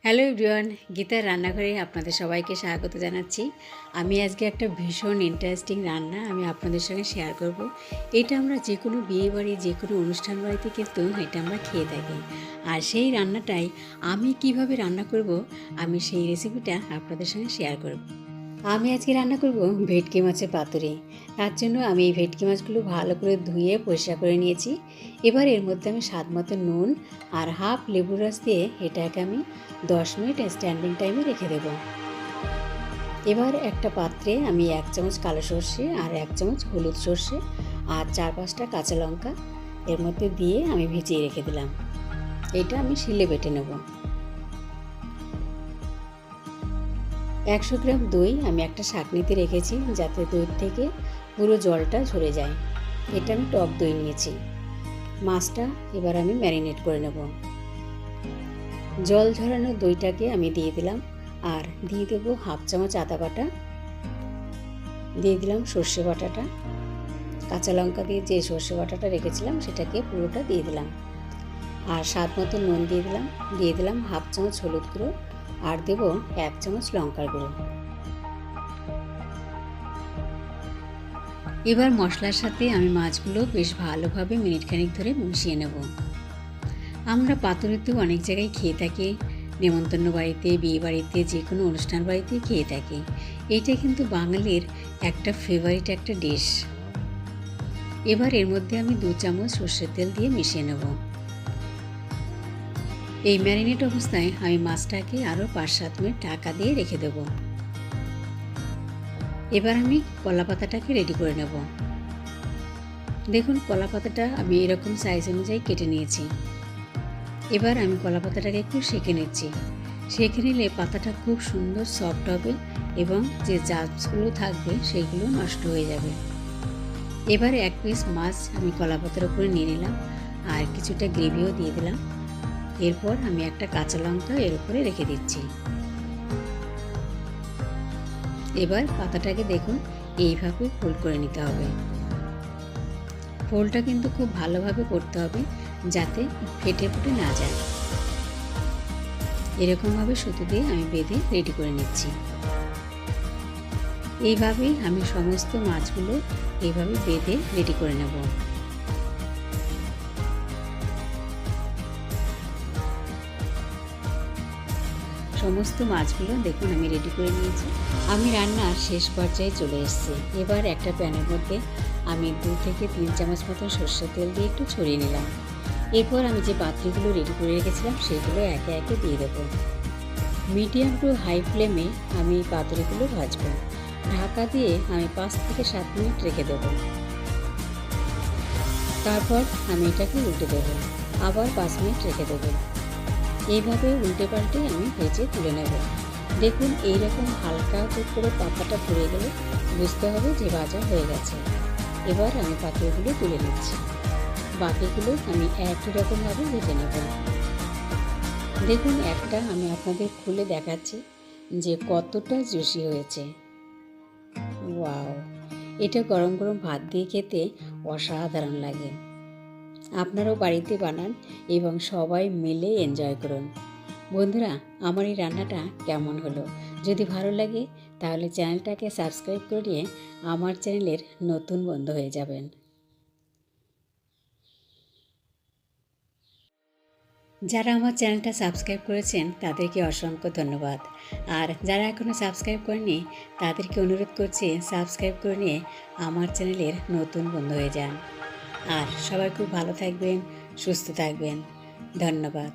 Hello everyone, গীতার রান্নাঘরে আপনাদের সবাইকে স্বাগত জানাচ্ছি। আমি আজকে একটা ভীষণ ইন্টারেস্টিং রান্না আমি আপনাদের সঙ্গে শেয়ার করব। এটা আমরা যে কোনো বিয়েবাড়ি যে কোনো অনুষ্ঠান বাড়িতে কিন্তু এটা আমরা খেয়ে থাকি। আর সেই রান্নাটাই আমি কিভাবে রান্না করব, আমি সেই রেসিপিটা আপনাদের সঙ্গে শেয়ার করব। আমি আজকে রান্না করব ভেটকি মাছের পাতুরি। তার জন্য আমি এই ভেটকি মাছগুলো ভালো করে ধুয়ে পরিষ্কার করে নিয়েছি। এবার এর মধ্যে আমি স্বাদ মতো নুন আর হাফ লেবুর রস দিয়ে এটাকে আমি 10 মিনিট স্ট্যান্ডিং টাইমে রেখে দেব। এবার একটা পাত্রে আমি 1 চামচ কালো সর্ষে আর 1 চামচ হলুদ সর্ষে আর 4-5টা কাঁচা লঙ্কা এর মধ্যে দিয়ে আমি ভিজিয়ে রেখে দিলাম। এটা আমি শিলে বেটে নেব। 100 গ্রাম দই আমি একটা ছাঁকনিতে রেখেছি যাতে দই থেকে পুরো জলটা ঝরে যায়। এটা আমি টক দই নিয়েছি। মাছটা এবার আমি ম্যারিনেট করে নেব। জল ঝরানো দইটাকে আমি দিয়ে দিলাম আর দিয়ে দেবো হাফ চামচ আদা বাটা, দিয়ে দিলাম সর্ষে বাটাটা, কাঁচা লঙ্কা দিয়ে যে সর্ষে বাটাটা রেখেছিলাম সেটাকে পুরোটা দিয়ে দিলাম আর স্বাদ মতো নুন দিয়ে দিলাম হাফ চামচ হলুদ গুঁড়ো আর দেব 1 চামচ লঙ্কার গুঁড়ো। এবার মশলার সাথে আমি মাছগুলো বেশ ভালোভাবে মিনিটখানেক ধরে মিশিয়ে নেব। আমরা পাতুরিতেও অনেক জায়গায় খেয়ে থাকি, নেমন্তন্ন বাড়িতে, বিয়ে বাড়িতে, যে কোনো অনুষ্ঠান বাড়িতে খেয়ে থাকি। এইটা কিন্তু বাঙালির একটা ফেভারিট একটা ডিশ। এবার এর মধ্যে আমি 2 চামচ সর্ষের তেল দিয়ে মিশিয়ে নেব। এই ম্যারিনেট অবস্থায় আমি মাছটাকে আরও 5-7 মিনিট ঢাকা দিয়ে রেখে দেব। এবার আমি কলা পাতাটাকে রেডি করে নেব। দেখুন কলা পাতাটা আমি এরকম সাইজ অনুযায়ী কেটে নিয়েছি। এবার আমি কলা পাতাটাকে একটু সেঁকে নিচ্ছি। সেঁকে নিলে পাতাটা খুব সুন্দর সফট হবে এবং যে জার্মসগুলো থাকবে সেইগুলো নষ্ট হয়ে যাবে। এবার 1 পিস মাছ আমি কলা পাতার উপরে নিয়ে নিলাম আর কিছুটা গ্রেভিও দিয়ে দিলাম। এরপর আমি একটা কাঁচা লঙ্কা এর উপরে রেখে দিচ্ছি। এবার পাতাটাকে দেখুন এইভাবে ফোল্ড করে নিতে হবে। ফোল্ডটা কিন্তু খুব ভালোভাবে করতে হবে যাতে ফেটে ফুটে না যায়। এরকমভাবে সুতো দিয়ে আমি বেঁধে রেডি করে নিচ্ছি। এইভাবেই আমি সমস্ত মাছগুলো এইভাবে বেঁধে রেডি করে নেব। সমস্ত মাছগুলো দেখুন আমি রেডি করে নিয়েছি। আমি রান্নার শেষ পর্যায়ে চলে এসেছি। এবার একটা প্যানের মধ্যে আমি 2 থেকে 3 চামচ মতো সর্ষের তেল দিয়ে একটু ছড়িয়ে নিলাম। এরপর আমি যে পাত্রগুলো রেডি করে রেখেছিলাম সেগুলো একে একে দিয়ে দেবো। মিডিয়াম টু হাই ফ্লেমে আমি পাতুরিগুলো ভাজবো। ঢাকা দিয়ে আমি 5 থেকে 7 মিনিট রেখে দেবো। তারপর আমি এটাকে উল্টে দেবো, আবার 5 মিনিট রেখে দেবো। এইভাবে উল্টে পাল্টে আমি ভেজে তুলে নেব। দেখুন এইরকম হালকা করে পাতাটা পুড়ে গেলে বুঝতে হবে যে ভাজা হয়ে গেছে। এবার আমি পাতুরিগুলো তুলে নিচ্ছি। বাকিগুলো আমি একই রকমভাবে ভেজে নেব। দেখুন একটা আমি আপনাদের খুলে দেখাচ্ছি যে কতটা জুসি হয়েছে। ওয়াও, এটা গরম গরম ভাত দিয়ে খেতে অসাধারণ লাগে। আপনারাও বাড়িতে বানান এবং সবাই মিলে এনজয় করুন। বন্ধুরা, আমার এই রান্নাটা কেমন হলো? যদি ভালো লাগে তাহলে চ্যানেলটাকে সাবস্ক্রাইব করে আমার চ্যানেলের নতুন বন্ধু হয়ে যাবেন। যারা আমার চ্যানেলটা সাবস্ক্রাইব করেছেন তাদেরকে অসংখ্য ধন্যবাদ। আর যারা এখনও সাবস্ক্রাইব করেনি তাদেরকে অনুরোধ করছি সাবস্ক্রাইব করে নিয়ে আমার চ্যানেলের নতুন বন্ধু হয়ে যান। আর সবাই খুব ভালো থাকবেন, সুস্থ থাকবেন। ধন্যবাদ।